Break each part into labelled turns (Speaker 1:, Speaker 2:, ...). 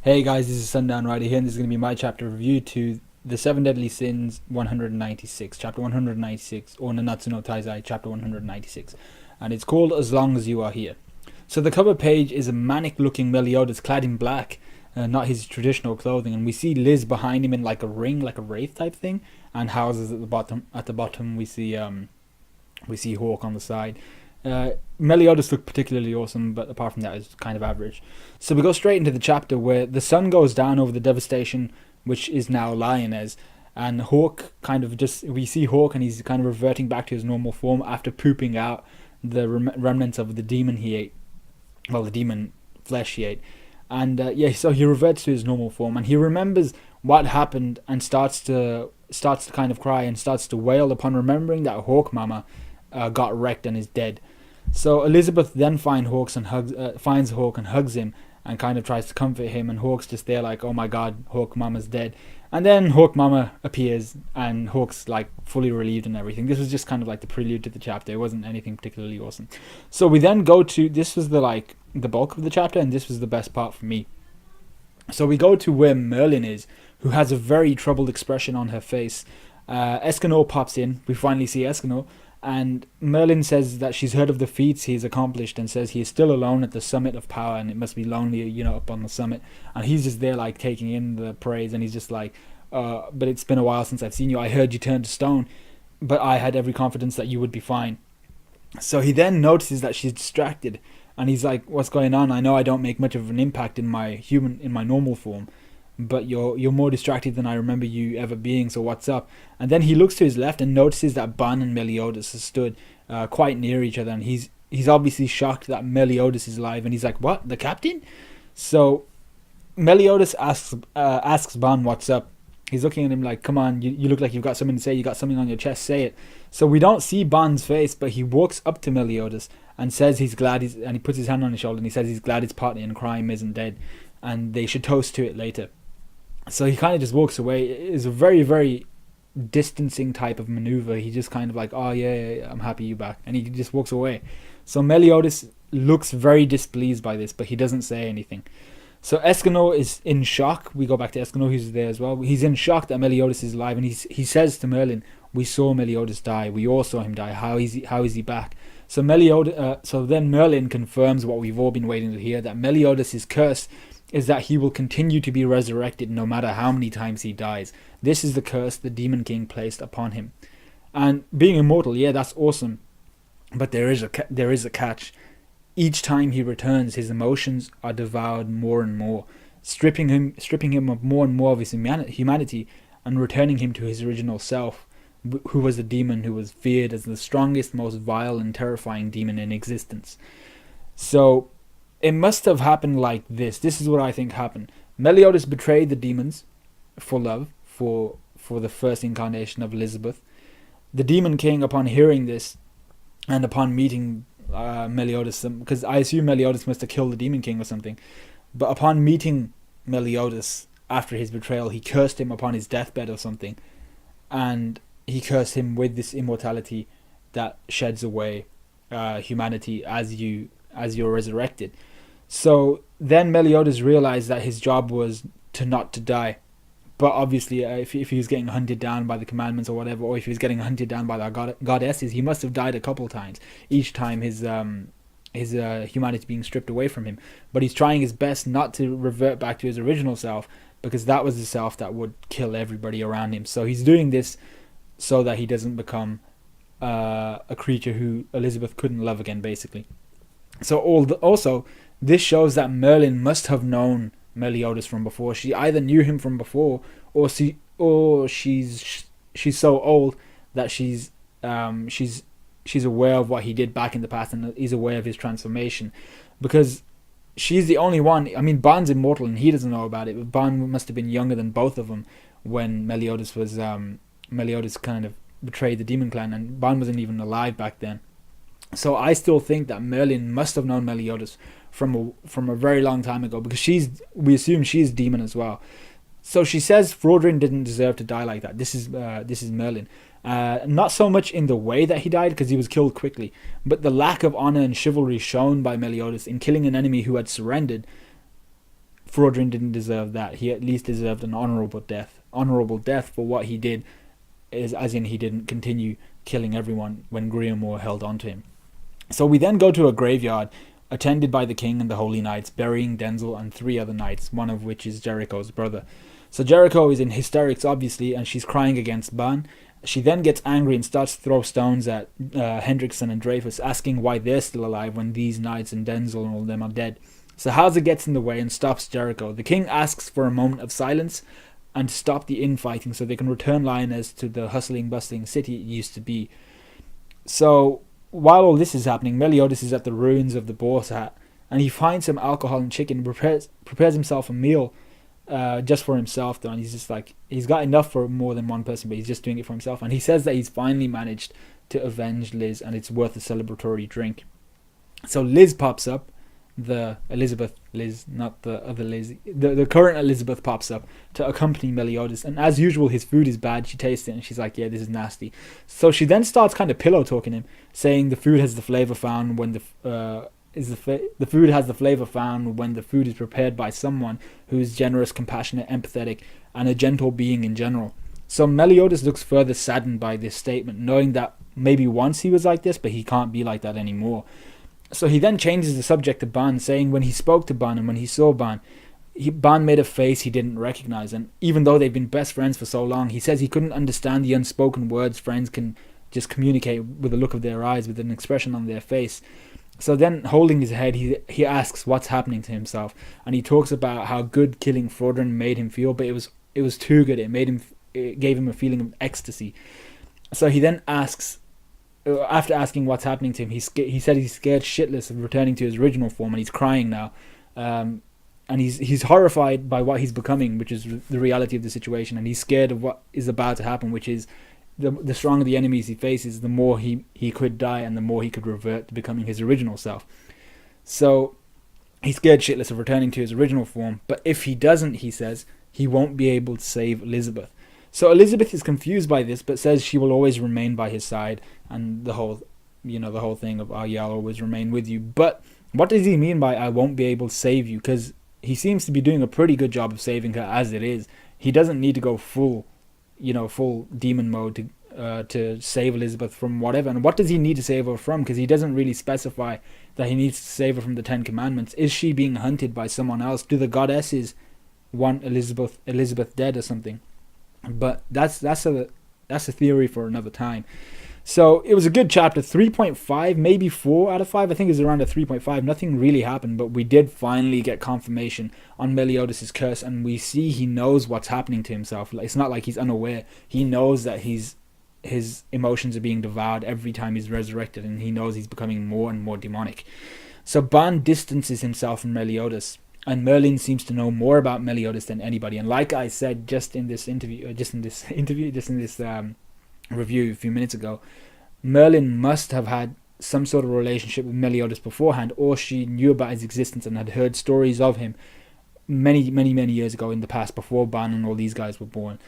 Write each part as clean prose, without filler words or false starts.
Speaker 1: Hey guys, this is Sundown Rider here, and this is going to be my chapter review to the Seven Deadly Sins 196, chapter 196, or Nanatsu no Taizai, chapter 196, and it's called As Long as You Are Here. So the cover page is a manic-looking Meliodas clad in black, not his traditional clothing, and we see Liz behind him in like a ring, like a wraith type thing, and houses at the bottom. At the bottom, we see Hawk on the side. Meliodas looked particularly awesome, but apart from that, it's kind of average. So we go straight into the chapter where the sun goes down over the devastation, which is now Lioness, and Hawk we see Hawk and he's kind of reverting back to his normal form after pooping out the remnants of the demon he ate. Well, the demon flesh he ate. And so he reverts to his normal form, and he remembers what happened and starts to kind of cry and starts to wail upon remembering that Hawk Mama got wrecked and is dead. So Elizabeth then finds Hawk and hugs him and kind of tries to comfort him, and Hawk's just there like, oh my god, Hawk Mama's dead. And then Hawk Mama appears and Hawk's like fully relieved and everything. This was just kind of like the prelude to the chapter. It wasn't anything particularly awesome. So we then go to, this was the bulk of the chapter, and this was the best part for me. So we go to where Merlin is, who has a very troubled expression on her face. Escanor pops in. We finally see Escanor. And Merlin says that she's heard of the feats he's accomplished and says he is still alone at the summit of power and it must be lonely, up on the summit. And he's just there like taking in the praise, and he's just like, but it's been a while since I've seen you. I heard you turn to stone, but I had every confidence that you would be fine. So he then notices that she's distracted, and he's like, what's going on? I know I don't make much of an impact in my normal form, but you're more distracted than I remember you ever being, so what's up? And then he looks to his left and notices that Ban and Meliodas have stood quite near each other, and he's obviously shocked that Meliodas is alive, and he's like, what, the captain? So Meliodas asks Ban what's up. He's looking at him like, come on, you look like you've got something to say, you got something on your chest, say it. So we don't see Ban's face, but he walks up to Meliodas and says he's glad and he puts his hand on his shoulder and he says he's glad his partner in crime isn't dead, and they should toast to it later. So he kind of just walks away. It's a very, very distancing type of maneuver. He just kind of like, oh yeah, I'm happy you're back. And he just walks away. So Meliodas looks very displeased by this, but he doesn't say anything. So Escanor is in shock. We go back to Escanor, who's there as well. He's in shock that Meliodas is alive, and he says to Merlin, we saw Meliodas die. We all saw him die. How is he back? So then Merlin confirms what we've all been waiting to hear, that Meliodas' curse is that he will continue to be resurrected no matter how many times he dies. This is the curse the Demon King placed upon him. And being immortal, yeah, that's awesome, but there is a catch. Each time he returns, his emotions are devoured more and more, stripping him of more and more of his humanity and returning him to his original self, who was a demon who was feared as the strongest, most vile and terrifying demon in existence. So it must have happened like this. This is what I think happened. Meliodas betrayed the demons for love, for the first incarnation of Elizabeth. The Demon King, upon hearing this, and upon meeting Meliodas, because I assume Meliodas must have killed the Demon King or something, but upon meeting Meliodas after his betrayal, he cursed him upon his deathbed or something, and he cursed him with this immortality that sheds away humanity as you're resurrected. So then Meliodas realized that his job was not to die. But obviously, if he was getting hunted down by the commandments or whatever, or if he was getting hunted down by the goddesses, he must have died a couple times. Each time his humanity being stripped away from him. But he's trying his best not to revert back to his original self, because that was the self that would kill everybody around him. So he's doing this so that he doesn't become a creature who Elizabeth couldn't love again, basically. So also, this shows that Merlin must have known Meliodas from before. She either knew him from before, or she's so old that she's aware of what he did back in the past and is aware of his transformation, because she's the only one. I mean, Ban's immortal and he doesn't know about it, but Ban must have been younger than both of them when Meliodas kind of betrayed the demon clan, and Ban wasn't even alive back then. So I still think that Merlin must have known Meliodas from a very long time ago, because we assume she's demon as well. So she says Frodrin didn't deserve to die like that. This is Merlin. Not so much in the way that he died, because he was killed quickly, but the lack of honor and chivalry shown by Meliodas in killing an enemy who had surrendered Frodrin didn't deserve that. He at least deserved an honorable death. Honorable death for what he did, is as in he didn't continue killing everyone when Griamore held on to him. So we then go to a graveyard attended by the king and the holy knights, burying Denzel and 3 other knights, one of which is Jericho's brother. So Jericho is in hysterics, obviously, and she's crying against Ban. She then gets angry and starts to throw stones at Hendrickson and Dreyfus, asking why they're still alive when these knights and Denzel and all of them are dead. So Hauser gets in the way and stops Jericho. The king asks for a moment of silence and to stop the infighting so they can return Lyonesse to the hustling, bustling city it used to be. So while all this is happening, Meliodas is at the ruins of the boar's hat, and he finds some alcohol and chicken, prepares himself a meal just for himself, though, and he's just like, he's got enough for more than one person, but he's just doing it for himself. And he says that he's finally managed to avenge Liz, and it's worth a celebratory drink. So Liz pops up, the Elizabeth Liz, not the other Liz, the current Elizabeth pops up to accompany Meliodas, and as usual his food is bad. She tastes it and she's like, yeah, this is nasty. So she then starts kind of pillow talking him, saying the food has the flavor found when the food has the flavor found when the food is prepared by someone who is generous, compassionate, empathetic, and a gentle being in general. So Meliodas looks further saddened by this statement, knowing that maybe once he was like this, but he can't be like that anymore. So he then changes the subject to Ban, saying when he spoke to Ban and when he saw Ban, Ban made a face he didn't recognize, and even though they've been best friends for so long, he says he couldn't understand the unspoken words friends can just communicate with a look of their eyes, with an expression on their face. So then, holding his head, he asks what's happening to himself, and he talks about how good killing Frodrin made him feel, but it was too good. It gave him a feeling of ecstasy. So he then asks, after asking what's happening to him, he said he's scared shitless of returning to his original form, and he's crying now, and he's horrified by what he's becoming, which is the reality of the situation, and he's scared of what is about to happen, which is the stronger the enemies he faces, the more he could die, and the more he could revert to becoming his original self. So he's scared shitless of returning to his original form, but if he doesn't, he says, he won't be able to save Elizabeth. So Elizabeth is confused by this, but says she will always remain by his side, and the whole thing of, oh yeah, I'll always remain with you. But what does he mean by I won't be able to save you? Because he seems to be doing a pretty good job of saving her as it is. He doesn't need to go full demon mode to save Elizabeth from whatever. And what does he need to save her from? Because he doesn't really specify that he needs to save her from the 10 Commandments. Is she being hunted by someone else? Do the goddesses want Elizabeth dead or something? But that's a theory for another time. So it was a good chapter, 3.5, maybe 4 out of 5. I think it was around a 3.5. Nothing really happened, but we did finally get confirmation on Meliodas' curse, and we see he knows what's happening to himself. It's not like he's unaware. He knows that his emotions are being devoured every time he's resurrected, and he knows he's becoming more and more demonic. So Ban distances himself from Meliodas, and Merlin seems to know more about Meliodas than anybody. And like I said just in this review a few minutes ago, Merlin must have had some sort of relationship with Meliodas beforehand, or she knew about his existence and had heard stories of him many years ago in the past, before Ban and all these guys were born,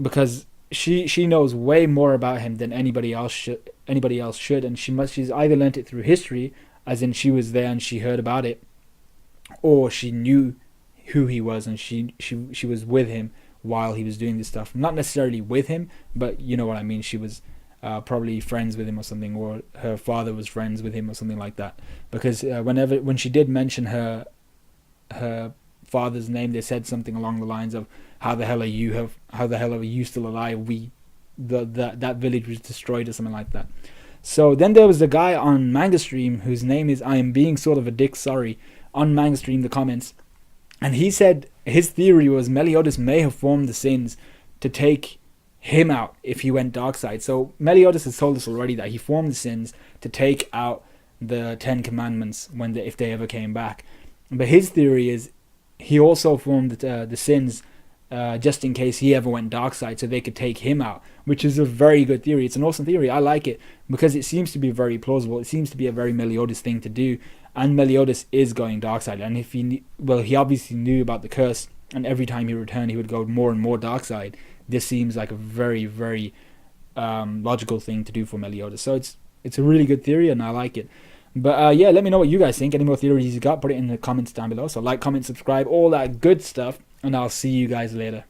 Speaker 1: because she knows way more about him than anybody else should, and she's either learnt it through history, as in she was there and she heard about it, or she knew who he was and she was with him while he was doing this stuff. Not necessarily with him, but you know what I mean. She was probably friends with him or something, or her father was friends with him or something like that. Because when she did mention her father's name, they said something along the lines of, how the hell are you still alive? That village was destroyed, or something like that. So then there was the guy on Manga Stream whose name is I am being sort of a dick sorry, on Manga Stream, the comments, and he said his theory was Meliodas may have formed the sins to take him out if he went dark side. So Meliodas has told us already that he formed the sins to take out the 10 Commandments if they ever came back. But his theory is he also formed the sins just in case he ever went dark side, so they could take him out, which is a very good theory. It's an awesome theory. I like it because it seems to be very plausible. It seems to be a very Meliodas thing to do, and Meliodas is going dark side. And if he obviously knew about the curse, and every time he returned he would go more and more dark side. This seems like a very, very logical thing to do for Meliodas. So it's a really good theory, and I like it. But yeah, let me know what you guys think. Any more theories you got, put it in the comments down below. So like, comment, subscribe, all that good stuff, and I'll see you guys later.